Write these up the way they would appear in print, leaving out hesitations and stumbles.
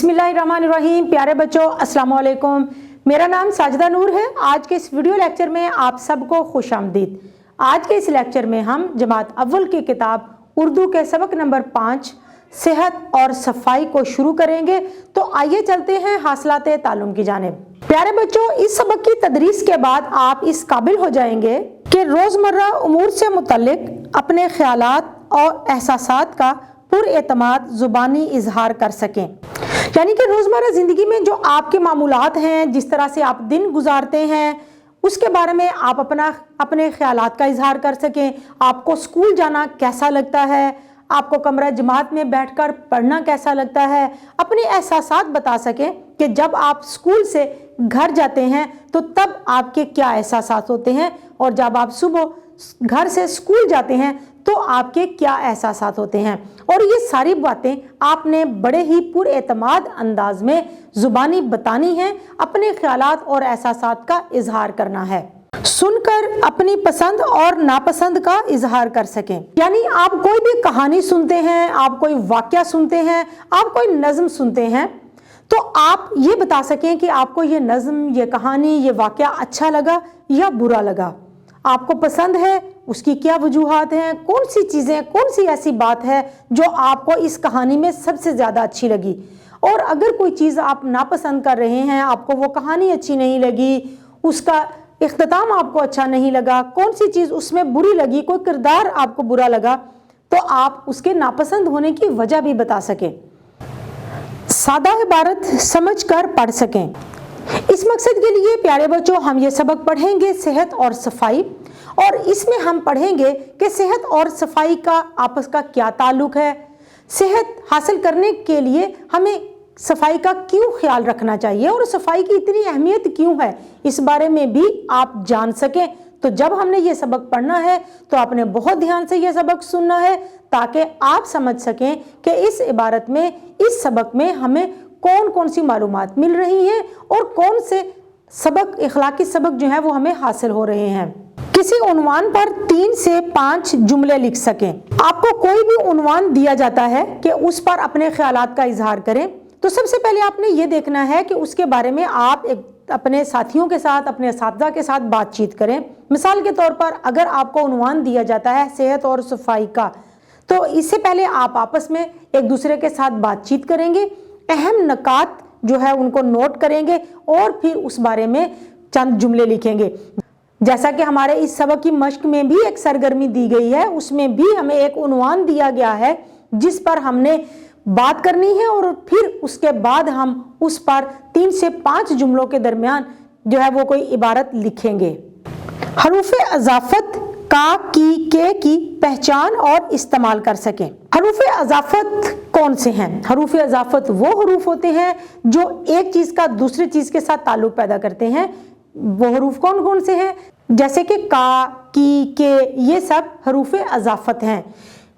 बिस्मिल्लाहिर्रहमानिर्रहीम। प्यारे बच्चों, अस्सलाम वालेकुम। मेरा नाम साजिदा नूर है। आज के इस वीडियो लेक्चर में आप सबको खुश आमदीद। आज के इस लेक्चर में हम जमात अव्वल की किताब उर्दू के सबक नंबर 5 सेहत और सफाई को शुरू करेंगे। तो आइए चलते हैं हासिलाते ताल्लुम की जानिब। प्यारे बच्चों, इस सबक की तदरीस के बाद आप इस काबिल हो जाएंगे कि रोज़मर्रा उमूर से मुतल्लिक अपने ख्यालात और एहसासात का पुरएतमाद ज़ुबानी इजहार कर सकें। यानी कि रोज़मर्रा ज़िंदगी में जो आपके मामूलात हैं, जिस तरह से आप दिन गुजारते हैं, उसके बारे में आप अपने ख्यालात का इजहार कर सकें। आपको स्कूल जाना कैसा लगता है, आपको कमरा जमात में बैठकर पढ़ना कैसा लगता है, अपने एहसासात बता सकें कि जब आप स्कूल से घर जाते हैं तो तब आपके क्या एहसासात होते हैं, और जब आप सुबह घर से स्कूल जाते हैं तो आपके क्या एहसासात होते हैं। और ये सारी बातें आपने बड़े ही पुरएतमाद अंदाज में ज़ुबानी बतानी है, अपने ख्यालात और एहसासात का इजहार करना है। सुनकर अपनी पसंद और नापसंद का इजहार कर सकें। यानी आप कोई भी कहानी सुनते हैं, आप कोई वाक़या सुनते हैं, आप कोई नज़्म सुनते हैं, तो आप ये बता सकें कि आपको ये नज़्म, ये कहानी, ये वाक़या अच्छा लगा या बुरा लगा। आपको पसंद है, उसकी क्या वजूहात हैं, कौन सी चीज़ें, कौन सी ऐसी बात है जो आपको इस कहानी में सबसे ज़्यादा अच्छी लगी। और अगर कोई चीज़ आप नापसंद कर रहे हैं, आपको वो कहानी अच्छी नहीं लगी, उसका इख्तिताम आपको अच्छा नहीं लगा, कौन सी चीज़ उसमें बुरी लगी, कोई किरदार आपको बुरा लगा, तो आप उसके नापसंद होने की वजह भी बता सकें। सादा इबारत समझ कर पढ़ सकें। इस मकसद के लिए प्यारे बच्चों हम ये सबक पढ़ेंगे सेहत और सफाई, और इसमें हम पढ़ेंगे कि सेहत और सफाई का आपस का क्या ताल्लुक है, सेहत हासिल करने के लिए हमें सफाई का क्यों ख्याल रखना चाहिए और सफाई की इतनी अहमियत क्यों है, इस बारे में भी आप जान सकें। तो जब हमने ये सबक पढ़ना है तो आपने बहुत ध्यान से ये सबक सुनना है, ताकि आप समझ सकें कि इस इबारत में, इस सबक में हमें कौन कौन सी मालूमात मिल रही हैं और कौन से सबक, इखलाकी सबक जो है वो हमें हासिल हो रहे हैं। किसी उन्वान पर 3 से 5 जुमले लिख सकें। आपको कोई भी उन्वान दिया जाता है कि उस पर अपने ख्यालात का इजहार करें, तो सबसे पहले आपने ये देखना है कि उसके बारे में आप अपने साथियों के साथ, अपने असातिज़ा के साथ बातचीत करें। मिसाल के तौर पर अगर आपको उन्वान दिया जाता है सेहत और सफाई का, तो इससे पहले आप आपस में एक दूसरे के साथ बातचीत करेंगे, अहम नकात जो है उनको नोट करेंगे और फिर उस बारे में चंद जुमले लिखेंगे। जैसा कि हमारे इस सबक की मश्क में भी एक सरगर्मी दी गई है, उसमें भी हमें एक उन्वान दिया गया है जिस पर हमने बात करनी है, और फिर उसके बाद हम उस पर 3 से 5 जुमलों के दरमियान जो है वो कोई इबारत लिखेंगे। हरूफे अज़ाफ़त का, की, के की पहचान और इस्तेमाल कर सकें। हरूफे अज़ाफ़त कौन से हैं? हरूफे अज़ाफ़त वो हरूफ होते हैं जो एक चीज़ का दूसरी चीज़ के साथ ताल्लुक़ पैदा करते हैं। वो हरूफ कौन कौन से हैं? जैसे कि का, की, के, ये सब हरूफे अज़ाफ़त हैं।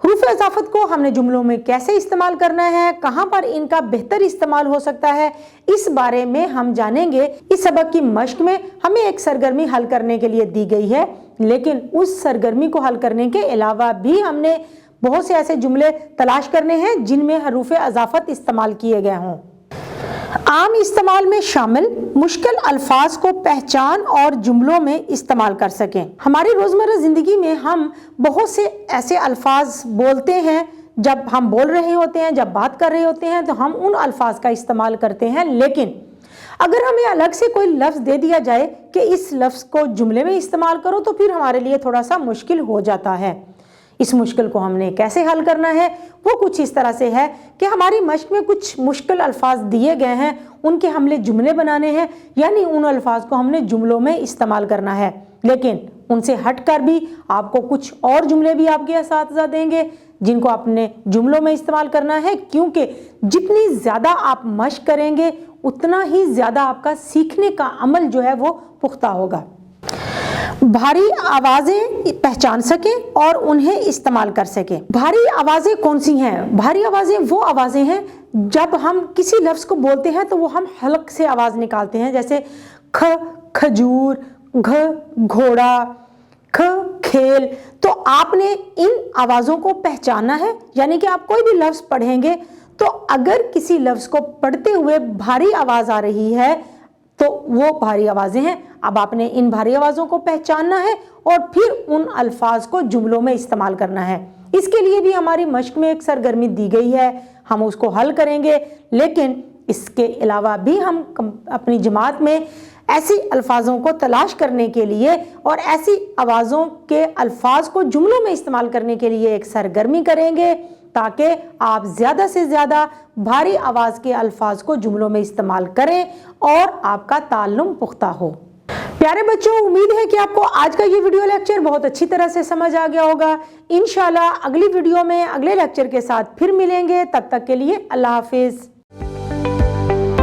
हरूफे अज़ाफ़त को हमने जुमलों में कैसे इस्तेमाल करना है, कहाँ पर इनका बेहतर इस्तेमाल हो सकता है, इस बारे में हम जानेंगे। इस सबक की मश्क में हमें एक सरगर्मी हल करने के लिए दी गई है, लेकिन उस सरगर्मी को हल करने के अलावा भी हमने बहुत से ऐसे जुमले तलाश करने हैं जिनमें हरूफे अज़ाफ़त इस्तेमाल किए गए हों। आम इस्तेमाल में शामिल मुश्किल अल्फाज को पहचान और जुमलों में इस्तेमाल कर सकें। हमारी रोज़मर्रा ज़िंदगी में हम बहुत से ऐसे अल्फाज बोलते हैं, जब हम बोल रहे होते हैं, जब बात कर रहे होते हैं तो हम उन अल्फाज का इस्तेमाल करते हैं, लेकिन अगर हमें अलग से कोई लफ्ज़ दे दिया जाए कि इस लफ्ज़ को जुमले में इस्तेमाल करो, तो फिर हमारे लिए थोड़ा सा मुश्किल हो जाता है। इस मुश्किल को हमने कैसे हल करना है, वो कुछ इस तरह से है कि हमारी मश्क में कुछ मुश्किल अल्फाज दिए गए हैं, उनके हमने जुमले बनाने हैं, यानी उन अल्फाज को हमने जुमलों में इस्तेमाल करना है। लेकिन उनसे हटकर भी आपको कुछ और जुमले भी आपके असातिज़ा देंगे जिनको आपने जुमलों में इस्तेमाल करना है, क्योंकि जितनी ज़्यादा आप मश्क करेंगे उतना ही ज़्यादा आपका सीखने का अमल जो है वो पुख्ता होगा। भारी आवाज़ें पहचान सकें और उन्हें इस्तेमाल कर सकें। भारी आवाज़ें कौन सी हैं? भारी आवाज़ें वो आवाज़ें हैं जब हम किसी लफ्ज़ को बोलते हैं तो वो हम हल्क से आवाज़ निकालते हैं, जैसे ख खजूर, घ घोड़ा, ख खेल। तो आपने इन आवाज़ों को पहचानना है, यानी कि आप कोई भी लफ्ज़ पढ़ेंगे تو اگر کسی لفظ کو پڑھتے ہوئے بھاری آواز آ رہی ہے تو وہ بھاری آوازیں ہیں۔ اب آپ نے ان بھاری آوازوں کو پہچاننا ہے اور پھر ان الفاظ کو جملوں میں استعمال کرنا ہے۔ اس کے لیے بھی ہماری مشق میں ایک سرگرمی دی گئی ہے، ہم اس کو حل کریں گے، لیکن اس کے علاوہ بھی ہم اپنی جماعت میں ایسی الفاظوں کو تلاش کرنے کے لیے اور ایسی آوازوں کے الفاظ کو جملوں میں استعمال کرنے کے لیے ایک سرگرمی کریں گے تاکہ آپ زیادہ سے زیادہ بھاری آواز کے الفاظ کو جملوں میں استعمال کریں اور آپ کا تعلم پختہ ہو۔ پیارے بچوں، امید ہے کہ آپ کو آج کا یہ ویڈیو لیکچر بہت اچھی طرح سے سمجھ آ گیا ہوگا۔ انشاءاللہ اگلی ویڈیو میں اگلے لیکچر کے ساتھ پھر ملیں گے، تب تک کے لیے اللہ حافظ۔